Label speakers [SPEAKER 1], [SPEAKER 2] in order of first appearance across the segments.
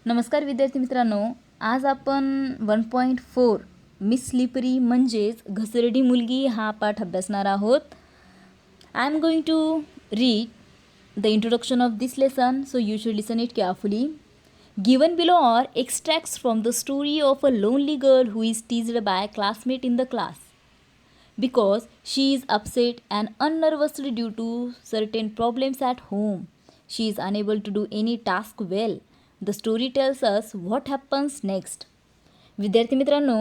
[SPEAKER 1] नमस्कार विद्यार्थी मित्रांनो, आज आपण 1.4 मिस स्लिपरी म्हणजेच घसरडी मुलगी हा पाठ अभ्यासणार आहोत. I am going to read the introduction of this lesson, so you should listen it carefully. Given below are extracts from the story of a lonely girl who is teased by a classmate in the class because she is upset and unnervous due to certain problems at home. She is unable to do any task well. The story tells us what happens next. विद्यार्थी मित्रांनो,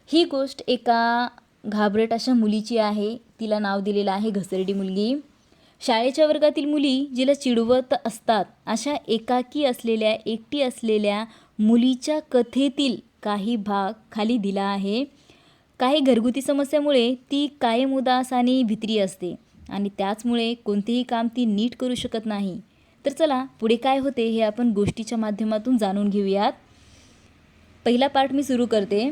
[SPEAKER 1] ही गोष्ट एका घाबरट अशा मुलीची आहे. तिला नाव दिलेलं आहे घसरडी मुलगी. शाळेच्या वर्गातील मुली जिला चिडवत असतात अशा एकाकी असलेल्या एकटी असलेल्या मुलीच्या कथेतील काही भाग खाली दिला आहे. काही घरगुती समस्यामुळे ती कायम उदास आणि भित्री असते आणि त्याचमुळे कोणतेही काम ती नीट करू शकत नाही. तर चला पुढे काय होते हे आपण गोष्टीच्या माध्यमातून जाणून घेऊयात. पहिला पार्ट मी सुरू करते.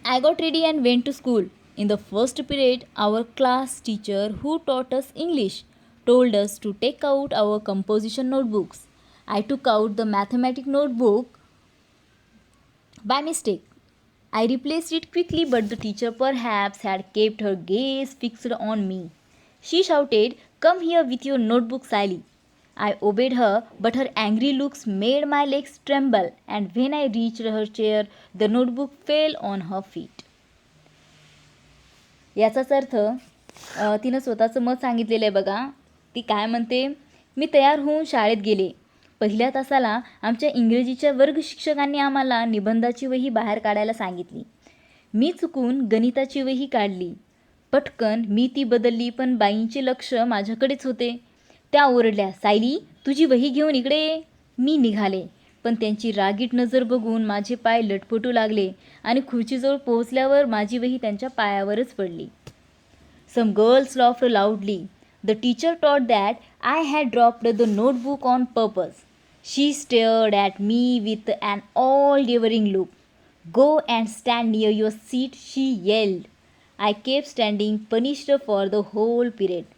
[SPEAKER 1] I got ready and went to school. In the first period, our class teacher who taught us English told us to take out our composition notebooks. I took out the mathematics notebook by mistake. I replaced it quickly, but the teacher perhaps had kept her gaze fixed on me. She shouted, "Come here with your notebook, Sally." I obeyed her, but her angry looks made my legs tremble, and when I reached her chair, the notebook fell on her feet. याचाच अर्थ तिनं स्वतःचं मत सांगितलेलं आहे बघा. ती काय म्हणते, मी तयार होऊन शाळेत गेले. पहिल्या तासाला आमच्या इंग्रजीच्या वर्ग शिक्षकांनी आम्हाला निबंधाची वही बाहेर काढायला सांगितली. मी चुकून गणिताची वही काढली. पटकन मी ती बदलली, पण बाईंचे लक्ष माझ्याकडेच होते. त्या ओरडल्या, सायली तुझी वही घेऊन इकडे ये. मी निघाले, पण त्यांची रागीट नजर बघून माझे पाय लटपटू लागले आणि खुर्चीजवळ पोहोचल्यावर माझी वही त्यांच्या पायावरच पडली. Some girls laughed loudly. The teacher thought that I had dropped the notebook on purpose. She stared at me with an all-devouring look. "Go and stand near your seat," she yelled. I kept standing, punished for the whole period.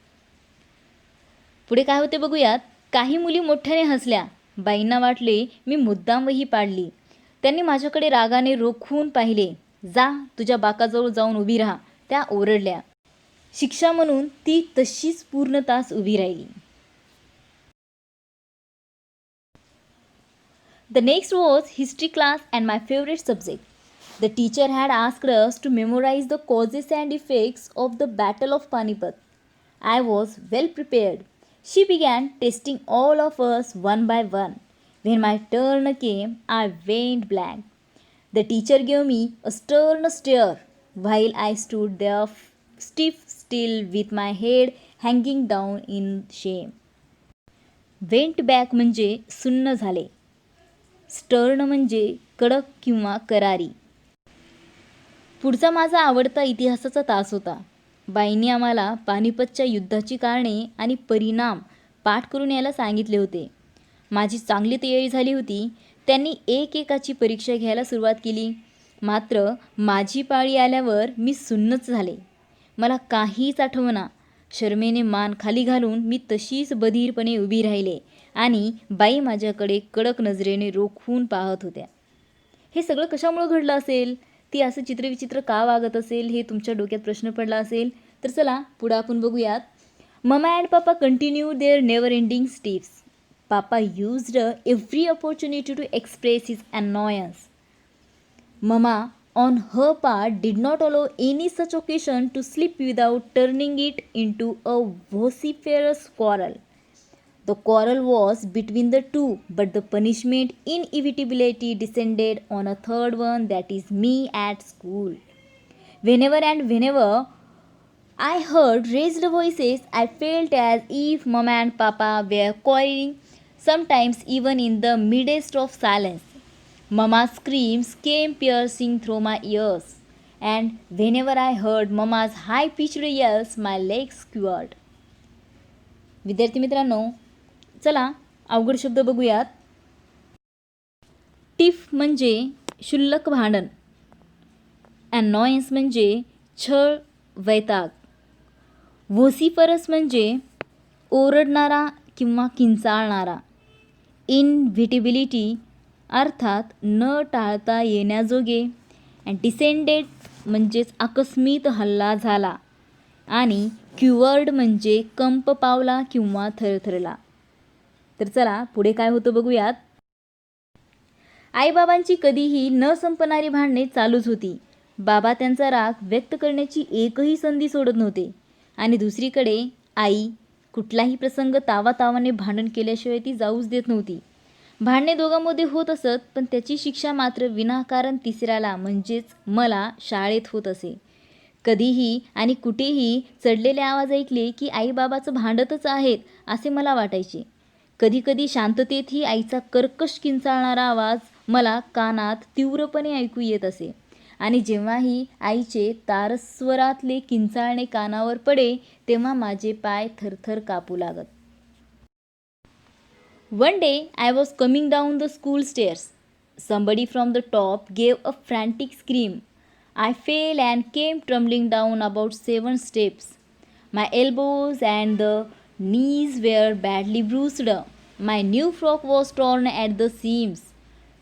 [SPEAKER 1] पुढे काय होते बघूयात. काही मुली मोठ्याने हसल्या. बाईंना वाटले मी मुद्दाम वही पाडली. त्यांनी माझ्याकडे रागाने रोखून पाहिले. जा तुझ्या बाकाजवळ जाऊन उभी राहा, त्या ओरडल्या. शिक्षा म्हणून ती तशीच पूर्ण तास उभी राहिली. The next was history class and my favorite subject. The teacher had asked us to memorize the causes and effects of the Battle of Panipat. I was well prepared. She began testing all of us one by one. When my turn came, I went blank. The teacher gave me a stern stare while I stood there still with my head hanging down in shame. Went back म्हणजे सुन्न झाले. Stern म्हणजे कडक किंवा करारी. पुढचा माझा आवडता इतिहासाचा तास होता. बाईंनी आम्हाला पानिपतच्या युद्धाची कारणे आणि परिणाम पाठ करून यायला सांगितले होते. माझी चांगली तयारी झाली होती. त्यांनी एकेकाची परीक्षा घ्यायला सुरुवात केली. मात्र माझी पाळी आल्यावर मी सुन्नच झाले. मला काहीच आठवना. शरमेने मान खाली घालून मी तशीच बधीरपणे उभी राहिले आणि बाई माझ्याकडे कडक नजरेने रोखून पाहत होत्या. हे सगळं कशामुळे घडलं असेल, ती असं चित्रविचित्र का वागत असेल, हे तुमच्या डोक्यात प्रश्न पडला असेल. तर चला पुढं आपण बघूयात. Mama and papa continue their never ending steps. Papa used every opportunity to express his annoyance. Mama on her part did not allow any such occasion to slip without turning it into a vociferous quarrel. The quarrel was between the two, but the punishment inevitably descended on a third one, that is me at school. Whenever I heard raised voices, I felt as if Mama and Papa were quarreling, sometimes even in the midst of silence. Mama's screams came piercing through my ears, and whenever I heard Mama's high-pitched yells, my legs quivered. विद्यार्थी मित्रांनो, चला अवघड शब्द बघूयात. Tiff म्हणजे क्षुल्लक भांडण. अनॉयन्स म्हणजे छळ वैताग. व्होसिफरस म्हणजे ओरडणारा किंवा किंचाळणारा. इनव्हिटेबिलिटी अर्थात न टाळता येण्याजोगे. अँड डिसेंडेड म्हणजेच आकस्मित हल्ला झाला. आणि क्युवर्ड म्हणजे कंप पावला किंवा थरथरला. तर चला पुढे काय होतं बघूयात. आईबाबांची कधीही न संपणारी भांडणे चालूच होती. बाबा त्यांचा राग व्यक्त करण्याची एकही संधी सोडत नव्हते. आणि दुसरीकडे आई कुठलाही प्रसंग तावातावाने भांडण केल्याशिवाय ती जाऊच देत नव्हती. भांडणे दोघांमध्ये होत असत, पण त्याची शिक्षा मात्र विनाकारण तिसऱ्याला म्हणजेच मला शाळेत होत असे. कधीही आणि कुठेही चढलेले आवाज ऐकले की आईबाबाचं भांडतच आहेत असे मला वाटायचे. कधीकधी शांततेतही आईचा कर्कश किंचाळणारा आवाज मला कानात तीव्रपणे ऐकू येत असे. आणि जेव्हाही आईचे तारस्वरातले किंचाळणे कानावर पडे तेव्हा माझे पाय थरथर कापू लागत. One day I was coming down the school stairs. Somebody from the top gave a frantic scream. I fell and came tumbling down about 7 steps. My elbows and the knees were badly bruised. My new frock was torn at the seams.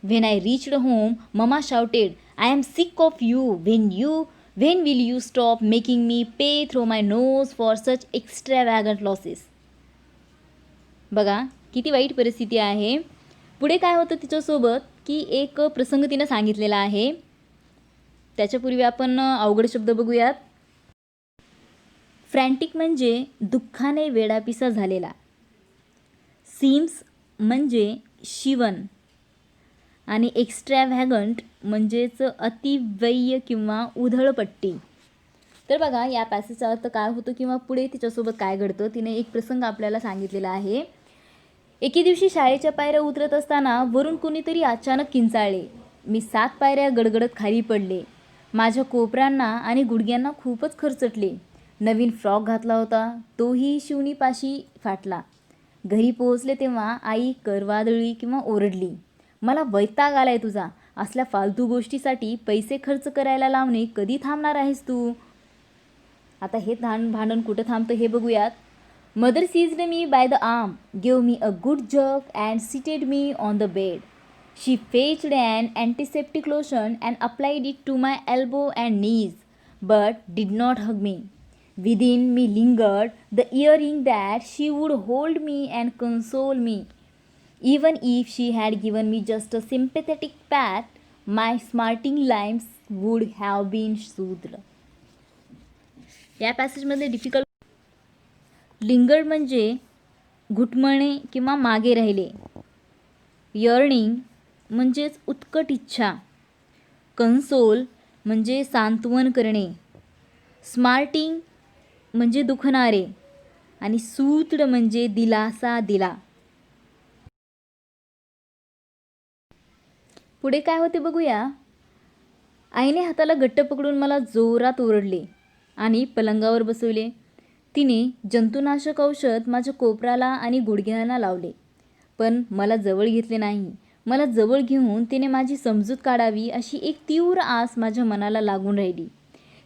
[SPEAKER 1] When I reached home, Mama shouted, "I am sick of you. When will you stop making me pay through my nose for such extravagant losses?" बघा किती वाईट परिस्थिती आहे. पुढे काय होतं तिच्यासोबत की एक प्रसंग तिनं सांगितलेला आहे. त्याच्यापूर्वी आपण अवघड शब्द बघूयात. फ्रॅन्टिक म्हणजे दुःखाने वेडापिसा झालेला. सीम्स म्हणजे शिवण. आणि एक्स्ट्रॅव्हॅगंट म्हणजेच अतिव्यय किंवा उधळपट्टी. तर बघा या पॅसेजचा अर्थ काय होतो किंवा पुढे तिच्यासोबत काय घडतं तिने एक प्रसंग आपल्याला सांगितलेला आहे. एके दिवशी शाळेच्या पायऱ्या उतरत असताना वरून कोणीतरी अचानक किंचाळले. मी 7 पायऱ्या गडगडत खाली पडले. माझ्या कोपऱ्यांना आणि गुडघ्यांना खूपच खरचटले. नवीन फ्रॉक घातला होता, तोही शिवणीपाशी फाटला. घरी पोहोचले तेव्हा आई करवादळी किंवा ओरडली, "मला वैताग आलाय तुझा. असल्या फालतू गोष्टीसाठी पैसे खर्च करायला लावणे कधी थांबणार आहेस तू?" आता हे भांडण कुठं थांबतं हे बघूयात. Mother seized me by the arm, gave me a good jerk and seated me on the bed. She fetched an antiseptic lotion and applied it to my elbow and knees, but did not hug me. Within me lingered the yearning that she would hold me and console me. Even if she had given me just a sympathetic pat, my smarting limbs would have been soothed. या पॅसेजमध्ये difficult. Lingered म्हणजे घुटमळणे किंवा मागे राहिले. Yearning म्हणजेच उत्कट इच्छा. Console म्हणजे सांत्वन करणे. स्मार्टिंग म्हणजे दुखणारे. आणि सूतड म्हणजे दिलासा दिला. पुढे काय होते बघूया. आईने हाताला घट्ट पकडून मला जोरात ओरडले आणि पलंगावर बसवले. तिने जंतुनाशक औषध माझ्या कोपराला आणि गुडघ्यांना लावले, पण मला जवळ घेतले नाही. मला जवळ घेऊन तिने माझी समजूत काढावी अशी एक तीव्र आस माझ्या मनाला लागून राहिली.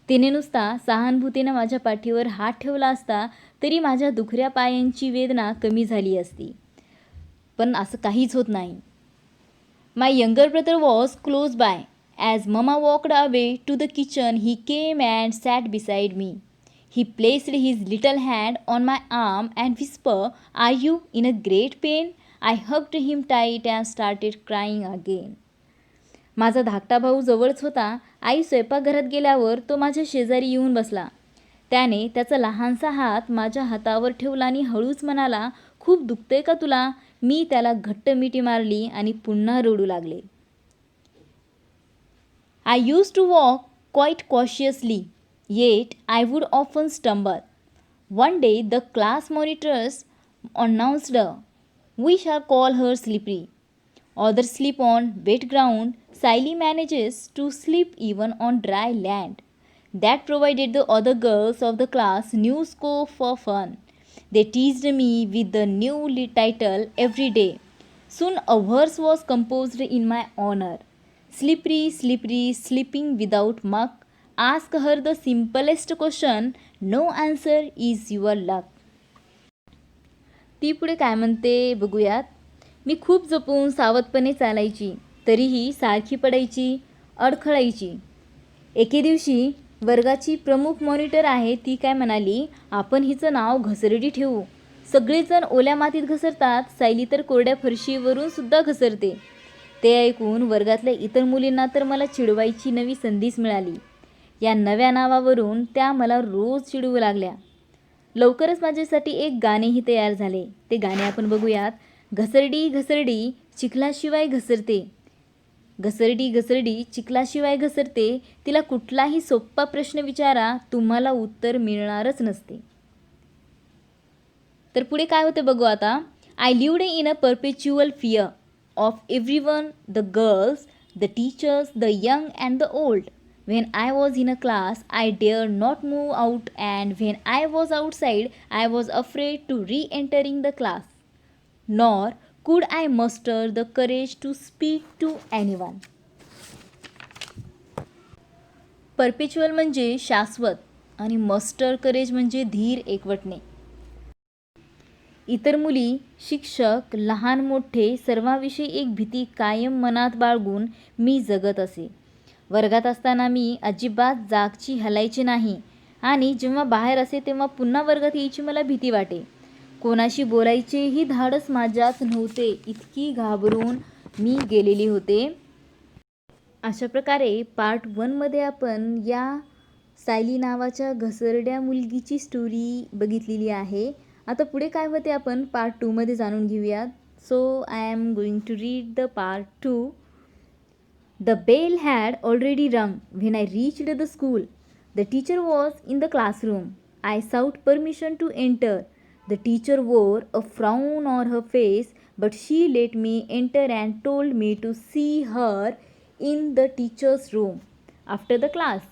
[SPEAKER 1] तिने नुसता सहानुभूतीने माझ्या पाठीवर हात ठेवला असता तरी माझ्या दुखऱ्या पायांची वेदना कमी झाली असती. पण असं काहीच होत नाही. My younger brother was close by. As Mama walked away to the kitchen, he came and sat beside me. He placed his little hand on my arm and whispered, "Are you in a great pain?" I hugged him tight and started crying again. माझा धाकटा भाऊ जवळच होता. आई स्वयंपाकघरात गेल्यावर तो माझ्या शेजारी येऊन बसला. त्याने त्याचा लहानसा हात माझ्या हातावर ठेवला आणि हळूच म्हणाला, "खूप दुखतंय का तुला?" मी त्याला घट्ट मिठी मारली आणि पुन्हा रडू लागले. I used to walk quite cautiously, yet I would often stumble. One day the class monitors announced, "We shall call her Slippery." Others sleep on wet ground. Siley manages to sleep even on dry land. That provided the other girls of the class new scope for fun. They teased me with the new title every day. Soon a verse was composed in my honor. Slippery, slippery, sleeping without muck. Ask her the simplest question. No answer is your luck. ती पुढे काय म्हणते बघूयात. मी खूप जपून सावधपणे चालायची. तरीही सारखी पडायची, अडखळायची. एके दिवशी वर्गाची प्रमुख मॉनिटर आहे ती काय म्हणाली, आपण हिचं नाव घसरडी ठेवू. सगळेजण ओल्या मातीत घसरतात, सायली तर कोरड्या फरशीवरून सुद्धा घसरते. ते ऐकून वर्गातल्या इतर मुलींना तर मला चिडवायची नवी संधीच मिळाली. या नव्या नावावरून त्या मला रोज चिडवू लागल्या. लवकरच माझ्यासाठी एक गाणेही तयार झाले. ते गाणे आपण बघूयात. घसरडी घसरडी चिखलाशिवाय घसरते, घसरडी घसरडी चिखलाशिवाय घसरते, तिला कुठलाही सोप्पा प्रश्न विचारा, तुम्हाला उत्तर मिळणारच नसते. तर पुढे काय होते बघू आता. I lived in a परपेच्युअल fear of everyone, the girls, the teachers, the young and the old. When I was in a class, I dared not move out, and when I was outside, I was afraid to re-entering the class. Nor could I muster the courage to speak to anyone. परपेच्युअल म्हणजे शाश्वत आणि muster courage म्हणजे धीर एकवटणे. इतर मुली, शिक्षक, लहान मोठे सर्वांविषयी एक भीती कायम मनात बाळगून मी जगत असे. वर्गात असताना मी अजिबात जागची हलायची नाही आणि जेव्हा बाहेर असे तेव्हा पुन्हा वर्गात यायची मला भीती वाटे. कोणाशी बोलायचेही धाडस माझ्यात नव्हते, इतकी घाबरून मी गेलेली होते. अशा प्रकारे पार्ट 1मध्ये आपण या सायली नावाच्या घसरड्या मुलगीची स्टोरी बघितलेली आहे. आता पुढे काय होते आपण पार्ट 2मध्ये जाणून घेऊयात. So I am going to read the part 2. The bell had already rung when I reached the school. The teacher was in the classroom. I sought permission to enter. The teacher wore a frown on her face, but she let me enter and told me to see her in the teacher's room after the class.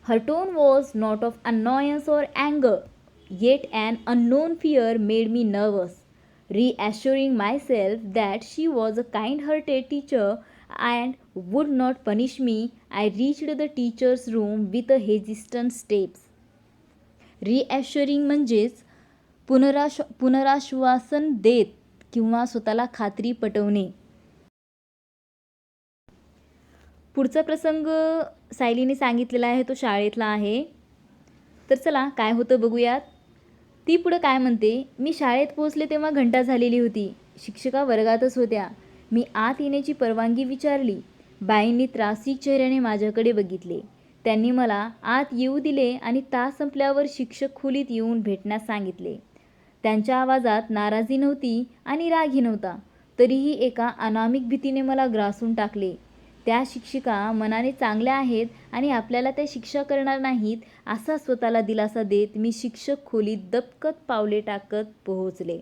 [SPEAKER 1] Her tone was not of annoyance or anger, yet an unknown fear made me nervous. Reassuring myself that she was a kind-hearted teacher and would not punish me, I reached the teacher's room with a hesitant steps. Reassuring म्हणजेच पुनराश्वासन देत किंवा स्वतःला खात्री पटवणे. पुढचा प्रसंग सायलीने सांगितलेला आहे तो शाळेतला आहे. तर चला काय होतं बघूयात. ती पुढं काय म्हणते. मी शाळेत पोहोचले तेव्हा घंटा झालेली होती. शिक्षिका वर्गातच होत्या. मी आत येण्याची परवानगी विचारली. बाईंनी त्रासिक चेहऱ्याने माझ्याकडे बघितले. त्यांनी मला आत येऊ दिले आणि तास संपल्यावर शिक्षक खोलीत येऊन भेटण्यास सांगितले. त्यांच्या आवाजात नाराजी नव्हती आणि रागही नव्हता. तरीही एका अनामिक भीतीने मला ग्रासून टाकले. त्या शिक्षिका मनाने चांगल्या आहेत आणि आपल्याला त्या शिक्षा करणार नाहीत असा स्वतःला दिलासा देत मी शिक्षक खोलीत दपकत पावले टाकत पोहोचले.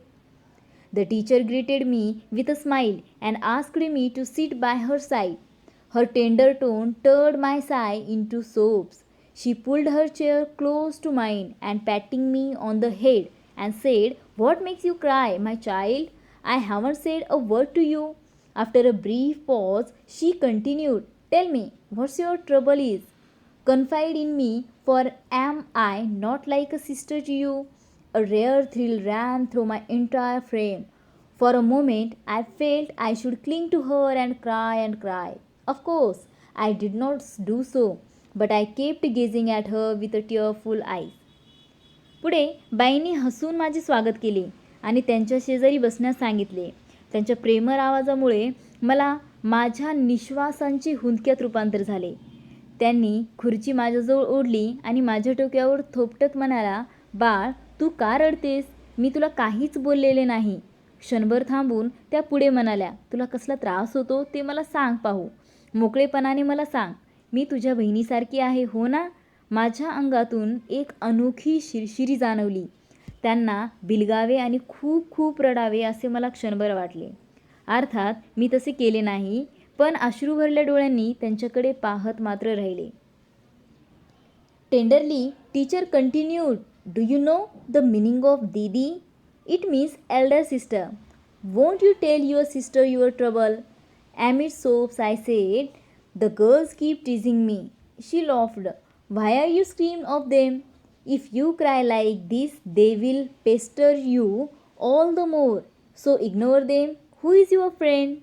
[SPEAKER 1] The teacher greeted me with a smile and asked me to sit by her side. Her tender tone turned my sigh into sobs. She pulled her chair close to mine and patting me on the head and said, "What makes you cry, my child? I haven't said a word to you." After a brief pause, she continued, "Tell me, what's your trouble is? Confide in me, for am I not like a sister to you?" A rare thrill ran through my entire frame. For a moment, I felt I should cling to her and cry and cry. Of course, I did not do so, but I kept gazing at her with a tearful eyes. पुढे बाईंनी हसून माझे स्वागत केले आणि त्यांच्या शेजारी बसण्यास सांगितले. त्यांच्या प्रेमळ आवाजामुळे मला माझ्या निश्वासांचे हुंदक्यात रूपांतर झाले. त्यांनी खुर्ची माझ्याजवळ ओढली आणि माझ्या डोक्यावर थोपटत म्हणाला, "बाळ, तू का रडतेस? मी तुला काहीच बोललेले नाही." क्षणभर थांबून त्या पुढे म्हणाल्या, "तुला कसला त्रास होतो ते मला सांग पाहू. मोकळेपणाने मला सांग. मी तुझ्या बहिणीसारखी आहे हो ना?" माझ्या अंगातून एक अनोखी शिरशिरी जाणवली. त्यांना बिलगावे आणि खूप खूप रडावे असे मला क्षणभर वाटले. अर्थात मी तसे केले नाही, पण अश्रू भरल्या डोळ्यांनी त्यांच्याकडे पाहत मात्र राहिले. Tenderly teacher continued, "do you know the meaning of दीदी? It means elder sister. Won't you tell your sister your trouble?" Amid sobs I said, "The girls keep teasing me." She laughed. "Why are you ashamed of them? If you cry like this, they will pester you all the more. So ignore them. Who is your friend?"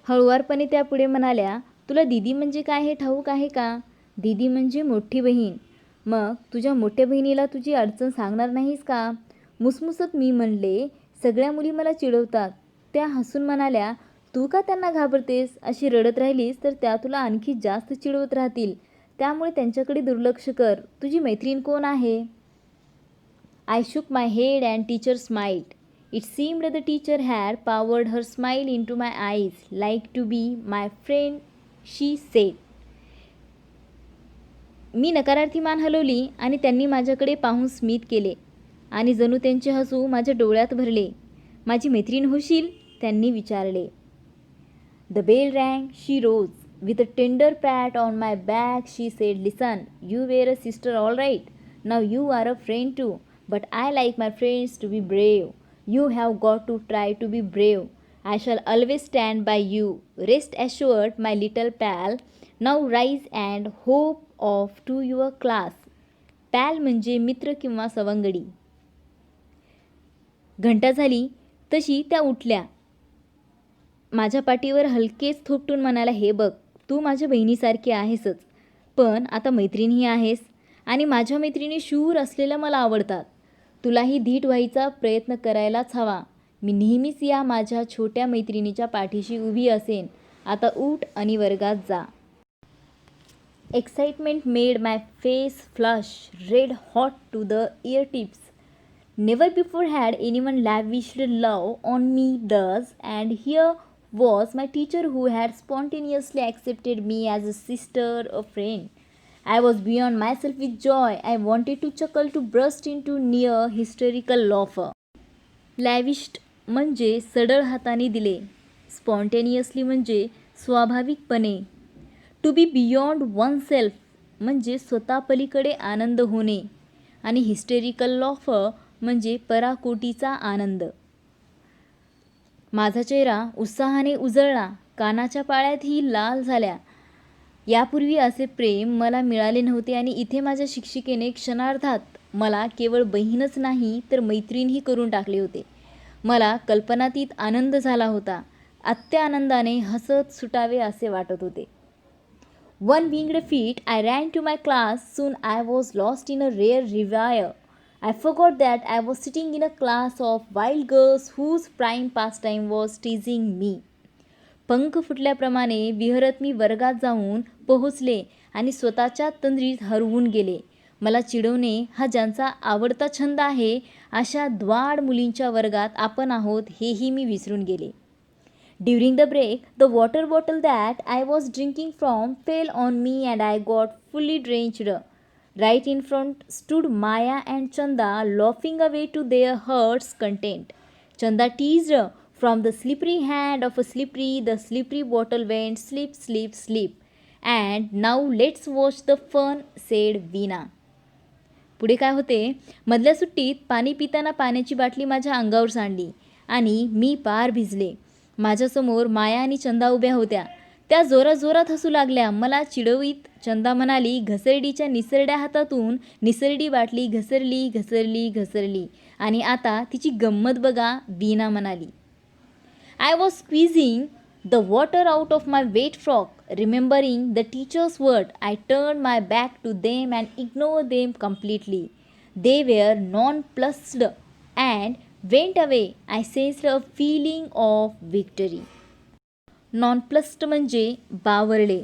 [SPEAKER 1] हळुवारपणे त्या पुढे म्हणाल्या, तुला दीदी म्हणजे काय हे ठाऊक आहे का? दीदी म्हणजे मोठी बहीण. मग तुझ्या मोठ्या बहिणीला तुझी अडचण सांगणार नाहीस का? मुसमुसत मी म्हणले, सगळ्या मुली मला चिडवतात. त्या हसून म्हणाल्या, तू का त्यांना घाबरतेस? अशी रडत राहिलीस तर त्या तुला आणखी जास्त चिडवत राहतील. त्यामुळे त्यांच्याकडे दुर्लक्ष कर. तुझी मैत्रीण कोण आहे? I shook my head and teacher smiled. It seemed the teacher had powered her smile into my eyes. Like to be my friend, she said. मी नकारार्थी मान हलवली आणि त्यांनी माझ्याकडे पाहून स्मित केले आणि जणू त्यांचे हसू माझ्या डोळ्यात भरले. माझी मैत्रीण होशील? त्यांनी विचारले. The bell rang. She rose. With a tender pat on my back, she said, listen, you were a sister all right. Now you are a friend too. But I like my friends to be brave. You have got to try to be brave. I shall always stand by you. Rest assured, my little pal. Now rise and hope off to your class. पॅल म्हणजे मित्र किंवा सवंगडी. घंटा झाली तशी त्या उठल्या. माझ्या पाठीवर हलकेच थोपटून म्हणाला, हे बघ, तू माझ्या बहिणीसारखी आहेसच, पण आता मैत्रीणही आहेस आणि माझ्या मैत्रिणी शूर असलेल्या मला आवडतात. तुलाही धीट व्हायचा प्रयत्न करायलाच हवा. मी नेहमीच या माझ्या छोट्या मैत्रिणीच्या पाठीशी उभी असेन. आता उठ आणि वर्गात जा. Excitement made my face flush red hot to the ear tips. Never before had anyone lavished love on me thus, and here was my teacher who had spontaneously accepted me as a sister, a friend. I was beyond myself with joy. I wanted to chuckle, to burst into near hysterical laughter. Lavished म्हणजे सडळ हाताने दिले. Spontaneously म्हणजे स्वाभाविकपणे. To be beyond oneself म्हणजे स्वतः पलीकडे आनंद होणे आणि हिस्टेरिकल laughter म्हणजे पराकोटीचा आनंद. माझा चेहरा उत्साहाने उजळला. कानाच्या पाळ्यातही लाल झाल्या. यापूर्वी असे प्रेम मला मिळाले नव्हते आणि इथे माझ्या शिक्षिकेने क्षणार्धात मला केवळ बहीणच नाही तर मैत्रीणही करून टाकले होते. मला कल्पनातीत आनंद झाला होता. अत्यानंदाने हसत सुटावे असे वाटत होते. One winged feet, I ran to my class. Soon I was lost in a rare reverie. I forgot that I was sitting in a class of wild girls whose prime pastime was teasing me. पंख फुटल्याप्रमाणे विहरत मी वर्गात जाऊन पोहोचले आणि स्वतःच्या तंद्रीत हरवून गेले. मला चिडवणे हा ज्यांचा आवडता छंद आहे अशा द्वाड मुलींच्या वर्गात आपण आहोत हेही मी विसरून गेले. During the break, the water bottle that I was drinking from fell on me and I got fully drenched. Right in front stood Maya and Chanda, laughing away to their heart's content. Chanda teased from the slippery hand of a slippery, the slippery bottle went slip, slip, slip. And now let's watch the fun, said Veena. पुढे काय होते, मधल्या सुट्टीत पाणी पिताना पाण्याची बाटली माझ्या अंगावर सांडली आणि मी पार भिजले. माझ्यासमोर माया आणि चंदा उभ्या होत्या. त्या जोराजोरात हसू लागल्या. मला चिडवीत चंदा म्हणाली, घसरडीच्या निसरड्या हातातून निसरडी बाटली घसरली घसरली घसरली आणि आता तिची गंमत बघा, वीणा म्हणाली. I was squeezing the water out of my wet frock. Remembering the teacher's word, I turn my back to them and ignore them completely. They were nonplussed and went away. I sensed a feeling of victory. Nonplussed म्हणजे बावरले.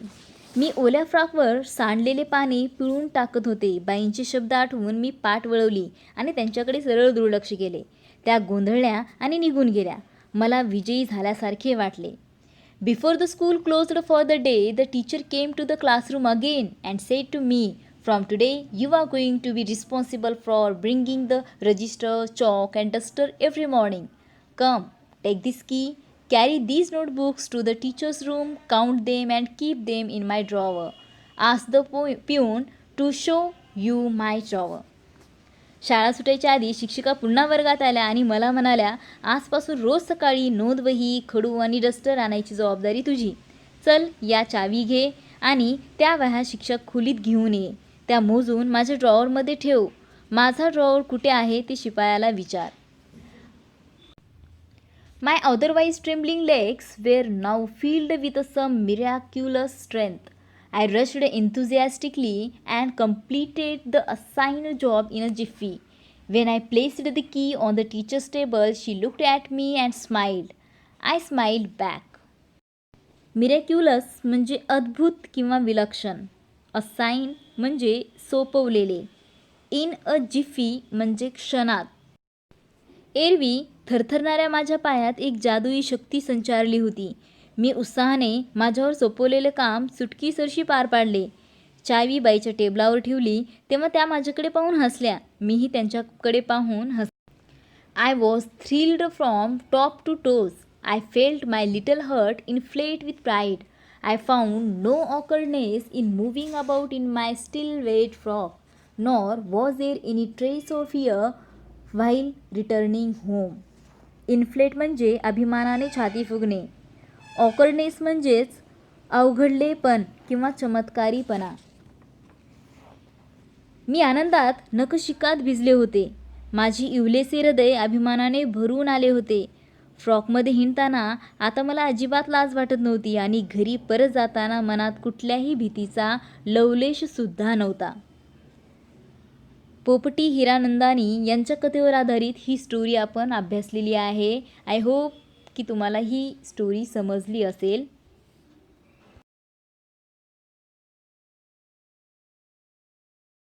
[SPEAKER 1] मी ओल्या फ्रॉकवर सांडलेले पाणी पिळून टाकत होते. बाईंचे शब्द आठवून मी पाठ वळवली आणि त्यांच्याकडे सरळ दुर्लक्ष केले. त्या गोंधळल्या आणि निघून गेल्या. मला विजयी झाल्यासारखे वाटले. Before the school closed for the day, the teacher came to the classroom again and said to me, From today, you are going to be responsible for bringing the register, chalk and duster every morning. Come, take this key, carry these notebooks to the teacher's room, count them and keep them in my drawer. Ask the peon to show you my drawer. शाळा सुटायच्या आधी शिक्षिका पुन्हा वर्गात आल्या आणि मला म्हणाल्या, आजपासून रोज सकाळी नोंदवही, खडू आणि डस्टर आणायची जबाबदारी तुझी. चल, या चावी घे आणि त्या वह्या शिक्षक खोलीत घेऊन ये. त्या मोजून माझ्या ड्रॉवरमध्ये ठेव. माझा ड्रॉवर कुठे आहे ते शिपायाला विचार. My otherwise trembling legs were now filled with some miraculous strength. I rushed enthusiastically and completed the assigned job in a jiffy. When I placed the key on the teacher's table, she looked at me and smiled. I smiled back. मिरॅक्युलस म्हणजे अद्भुत किंवा विलक्षण. Assign म्हणजे सोपवलेले. In अ जिफी म्हणजे क्षणात. एरवी थरथरणाऱ्या माझ्या पायात एक जादुई शक्ती संचारली होती. मी उत्साहाने माझ्यावर सोपवलेले काम सुटकीसरशी पार पाडले. चावी बाईच्या टेबलावर ठेवली तेव्हा त्या माझ्याकडे पाहून हसल्या. मीही त्यांच्याकडे पाहून I was thrilled from top to toes. I felt my little heart inflate with pride. I found no awkwardness in moving about in my still wet frock, nor was there any trace of fear while returning home. Inflate म्हणजे अभिमानाने छाती फुगणे. ऑकर्डनेस म्हणजेच अवघडलेपण किंवा चमत्कारीपणा. मी आनंदात नखशिकात भिजले होते. माझी इवलेसे हृदय अभिमानाने भरून आले होते. फ्रॉकमध्ये हिंडताना आता मला अजिबात लाज वाटत नव्हती आणि घरी परत जाताना मनात कुठल्याही भीतीचा लवलेशसुद्धा नव्हता. पोपटी हिरानंदानी यांच्या कथेवर आधारित ही स्टोरी आपण अभ्यासलेली आहे. आय होप की तुम्हाला ही स्टोरी समजली असेल.